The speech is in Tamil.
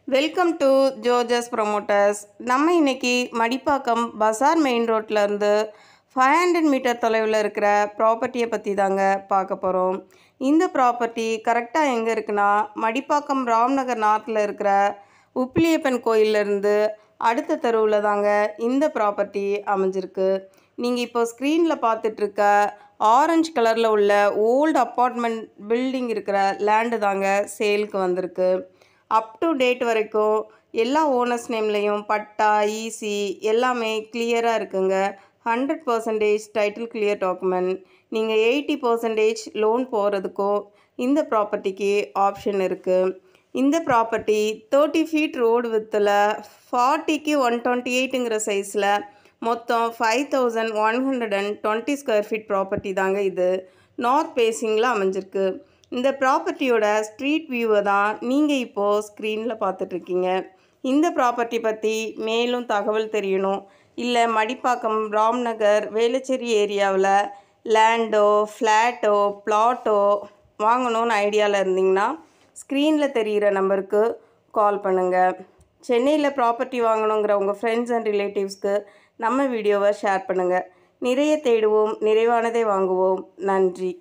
Welcome to ஜோஜஸ் promoters. நம்ம இன்னைக்கு மடிப்பாக்கம் பஸார் மெயின் ரோட்லேருந்து 500 மீட்டர் தொலைவில் இருக்கிற ப்ராப்பர்ட்டியை பற்றி தாங்க பார்க்க போகிறோம். இந்த ப்ராப்பர்ட்டி கரெக்டாக எங்கே இருக்குன்னா, மடிப்பாக்கம் ராம்நகர் நார்த்தில் இருக்கிற உப்பிலியப்பன் கோயிலேருந்து அடுத்த தெருவில் தாங்க இந்த ப்ராப்பர்ட்டி அமைஞ்சிருக்கு. நீங்கள் இப்போ ஸ்க்ரீனில் பார்த்துட்ருக்க ஆரஞ்சு கலரில் உள்ள ஓல்டு அப்பார்ட்மெண்ட் பில்டிங் இருக்கிற லேண்டு தாங்க சேலுக்கு வந்திருக்கு. அப் டு டேட் வரைக்கும் எல்லா ஓனர்ஸ் நேம்லேயும் பட்டா ஈசி எல்லாமே கிளியராக இருக்குங்க. 100% டைட்டில் கிளியர் டாக்குமெண்ட். நீங்கள் 80% லோன் போகிறதுக்கும் இந்த ப்ராப்பர்ட்டிக்கு ஆப்ஷன் இருக்குது. இந்த ப்ராப்பர்ட்டி 30 ஃபீட் ரோடு வித்தில் 40க்கு 128ங்கிற சைஸில் மொத்தம் 5120 ஸ்கொயர் ஃபீட் ப்ராப்பர்ட்டி தாங்க இது. நார்த் பேசிங்கில் அமைஞ்சிருக்கு. இந்த ப்ராப்பர்ட்டியோட ஸ்ட்ரீட் வியூவை தான் நீங்கள் இப்போது ஸ்க்ரீனில் பார்த்துட்ருக்கீங்க. இந்த ப்ராப்பர்ட்டி பற்றி மேலும் தகவல் தெரியணும், இல்லை மடிப்பாக்கம் ராம்நகர் வேளச்சேரி ஏரியாவில் லேண்டோ ஃப்ளாட்டோ ப்ளாட்டோ வாங்கணும்னு ஐடியாவில் இருந்தீங்கன்னா ஸ்க்ரீனில் தெரிகிற நம்பருக்கு கால் பண்ணுங்கள். சென்னையில் ப்ராப்பர்ட்டி வாங்கணுங்கிற உங்கள் ஃப்ரெண்ட்ஸ் அண்ட் ரிலேட்டிவ்ஸ்க்கு நம்ம வீடியோவை ஷேர் பண்ணுங்கள். நிறைய தேடுவோம், நிறைவானதை வாங்குவோம். நன்றி.